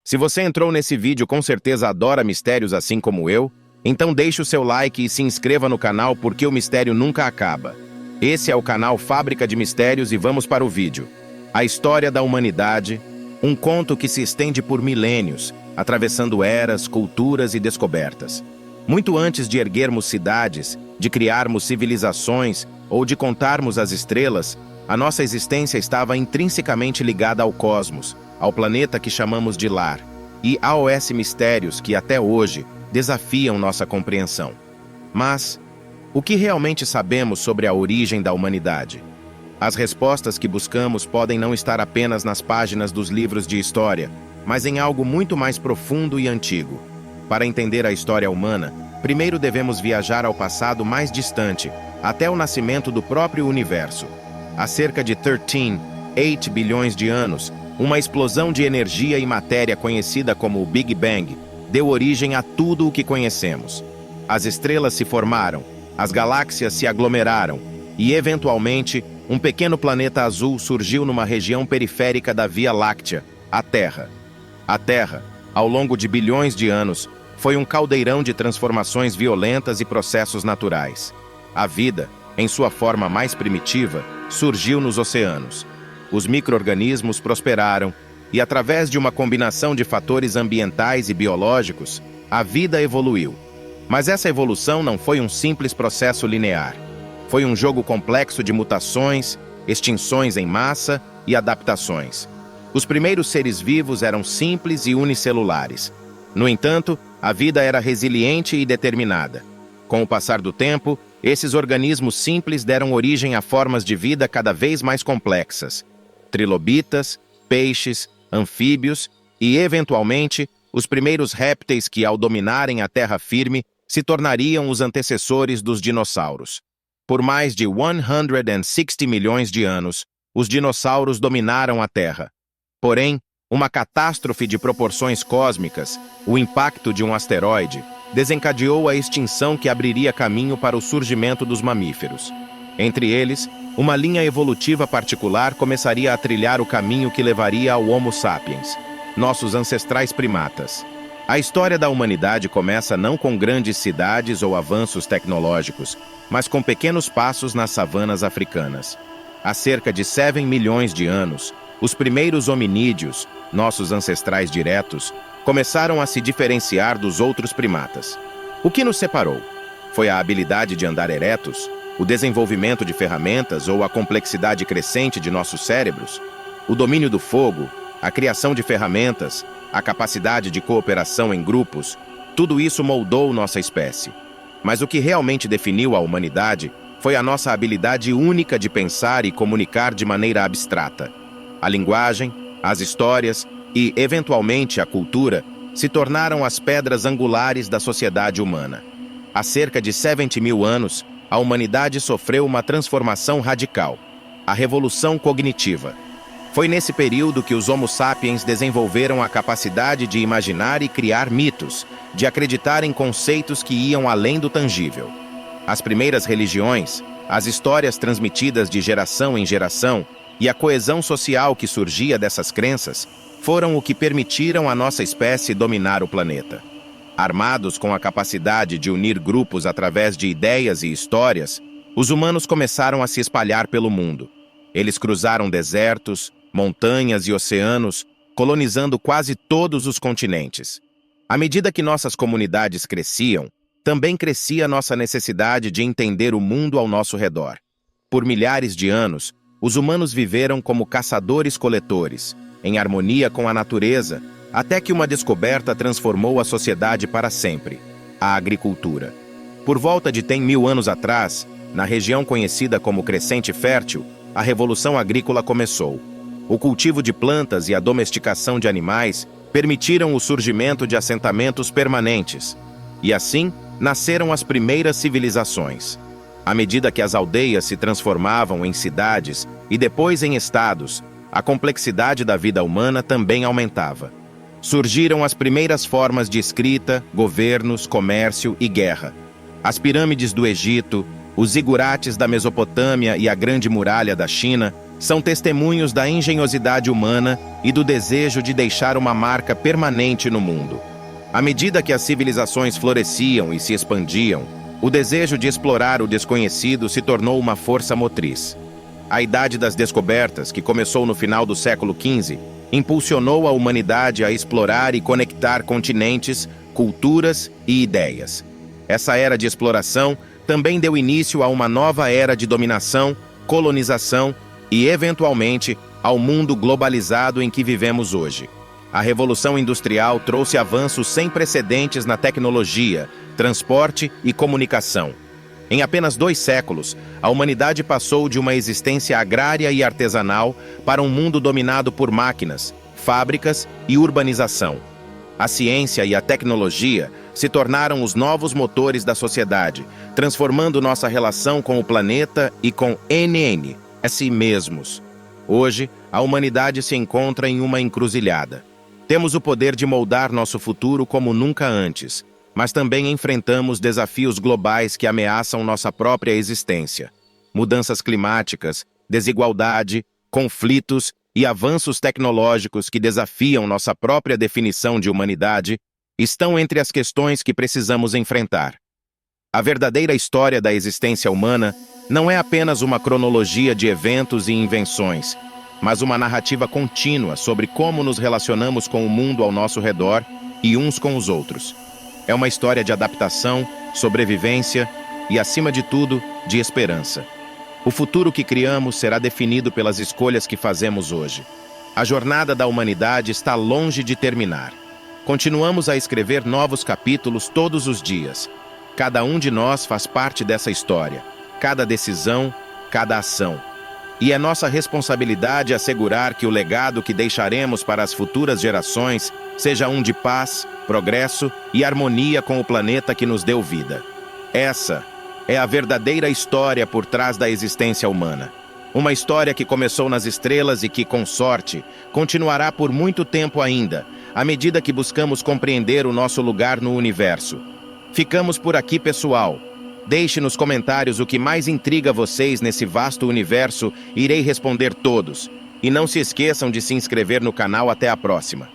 Se você entrou nesse vídeo, com certeza adora mistérios assim como eu, então deixe o seu like e se inscreva no canal porque o mistério nunca acaba. Esse é o canal Fábrica de Mistérios e vamos para o vídeo. A história da humanidade, um conto que se estende por milênios, atravessando eras, culturas e descobertas. Muito antes de erguermos cidades, de criarmos civilizações ou de contarmos as estrelas, a nossa existência estava intrinsecamente ligada ao cosmos, ao planeta que chamamos de lar, e aos mistérios que até hoje desafiam nossa compreensão. Mas o que realmente sabemos sobre a origem da humanidade? As respostas que buscamos podem não estar apenas nas páginas dos livros de história, mas em algo muito mais profundo e antigo. Para entender a história humana, primeiro devemos viajar ao passado mais distante, até o nascimento do próprio universo. Há cerca de 8 bilhões de anos, uma explosão de energia e matéria conhecida como o Big Bang deu origem a tudo o que conhecemos. As estrelas se formaram, as galáxias se aglomeraram e, eventualmente, um pequeno planeta azul surgiu numa região periférica da Via Láctea, a Terra. A Terra, ao longo de bilhões de anos, foi um caldeirão de transformações violentas e processos naturais. A vida, em sua forma mais primitiva, surgiu nos oceanos. Os micro-organismos prosperaram e, através de uma combinação de fatores ambientais e biológicos, a vida evoluiu. Mas essa evolução não foi um simples processo linear. Foi um jogo complexo de mutações, extinções em massa e adaptações. Os primeiros seres vivos eram simples e unicelulares. No entanto, a vida era resiliente e determinada. Com o passar do tempo, esses organismos simples deram origem a formas de vida cada vez mais complexas: trilobitas, peixes, anfíbios e, eventualmente, os primeiros répteis que, ao dominarem a terra firme, se tornariam os antecessores dos dinossauros. Por mais de 160 milhões de anos, os dinossauros dominaram a Terra. Porém, uma catástrofe de proporções cósmicas, o impacto de um asteroide, desencadeou a extinção que abriria caminho para o surgimento dos mamíferos. Entre eles, uma linha evolutiva particular começaria a trilhar o caminho que levaria ao Homo sapiens, nossos ancestrais primatas. A história da humanidade começa não com grandes cidades ou avanços tecnológicos, mas com pequenos passos nas savanas africanas. Há cerca de 7 milhões de anos, os primeiros hominídeos, nossos ancestrais diretos, começaram a se diferenciar dos outros primatas. O que nos separou? Foi a habilidade de andar eretos, o desenvolvimento de ferramentas ou a complexidade crescente de nossos cérebros? O domínio do fogo, a criação de ferramentas, a capacidade de cooperação em grupos, tudo isso moldou nossa espécie. Mas o que realmente definiu a humanidade foi a nossa habilidade única de pensar e comunicar de maneira abstrata. A linguagem, as histórias e, eventualmente, a cultura se tornaram as pedras angulares da sociedade humana. Há cerca de 70 mil anos, a humanidade sofreu uma transformação radical: a revolução cognitiva. Foi nesse período que os Homo sapiens desenvolveram a capacidade de imaginar e criar mitos, de acreditar em conceitos que iam além do tangível. As primeiras religiões, as histórias transmitidas de geração em geração e a coesão social que surgia dessas crenças foram o que permitiram à nossa espécie dominar o planeta. Armados com a capacidade de unir grupos através de ideias e histórias, os humanos começaram a se espalhar pelo mundo. Eles cruzaram desertos, montanhas e oceanos, colonizando quase todos os continentes. À medida que nossas comunidades cresciam, também crescia nossa necessidade de entender o mundo ao nosso redor. Por milhares de anos, os humanos viveram como caçadores-coletores, em harmonia com a natureza, até que uma descoberta transformou a sociedade para sempre: a agricultura. Por volta de 100 mil anos atrás, na região conhecida como Crescente Fértil, a Revolução Agrícola começou. O cultivo de plantas e a domesticação de animais permitiram o surgimento de assentamentos permanentes. E assim, nasceram as primeiras civilizações. À medida que as aldeias se transformavam em cidades e depois em estados, a complexidade da vida humana também aumentava. Surgiram as primeiras formas de escrita, governos, comércio e guerra. As pirâmides do Egito, os zigurates da Mesopotâmia e a Grande Muralha da China São testemunhos da engenhosidade humana e do desejo de deixar uma marca permanente no mundo. À medida que as civilizações floresciam e se expandiam, o desejo de explorar o desconhecido se tornou uma força motriz. A Idade das Descobertas, que começou no final do século XV, impulsionou a humanidade a explorar e conectar continentes, culturas e ideias. Essa era de exploração também deu início a uma nova era de dominação, colonização e, eventualmente, ao mundo globalizado em que vivemos hoje. A Revolução Industrial trouxe avanços sem precedentes na tecnologia, transporte e comunicação. Em apenas 2 séculos, a humanidade passou de uma existência agrária e artesanal para um mundo dominado por máquinas, fábricas e urbanização. A ciência e a tecnologia se tornaram os novos motores da sociedade, transformando nossa relação com o planeta e com si mesmos. Hoje, a humanidade se encontra em uma encruzilhada. Temos o poder de moldar nosso futuro como nunca antes, mas também enfrentamos desafios globais que ameaçam nossa própria existência. Mudanças climáticas, desigualdade, conflitos e avanços tecnológicos que desafiam nossa própria definição de humanidade estão entre as questões que precisamos enfrentar. A verdadeira história da existência humana não é apenas uma cronologia de eventos e invenções, mas uma narrativa contínua sobre como nos relacionamos com o mundo ao nosso redor e uns com os outros. É uma história de adaptação, sobrevivência e, acima de tudo, de esperança. O futuro que criamos será definido pelas escolhas que fazemos hoje. A jornada da humanidade está longe de terminar. Continuamos a escrever novos capítulos todos os dias. Cada um de nós faz parte dessa história, cada decisão, cada ação. E é nossa responsabilidade assegurar que o legado que deixaremos para as futuras gerações seja um de paz, progresso e harmonia com o planeta que nos deu vida. Essa é a verdadeira história por trás da existência humana. Uma história que começou nas estrelas e que, com sorte, continuará por muito tempo ainda, à medida que buscamos compreender o nosso lugar no universo. Ficamos por aqui, pessoal. Deixe nos comentários o que mais intriga vocês nesse vasto universo e irei responder todos. E não se esqueçam de se inscrever no canal. Até a próxima.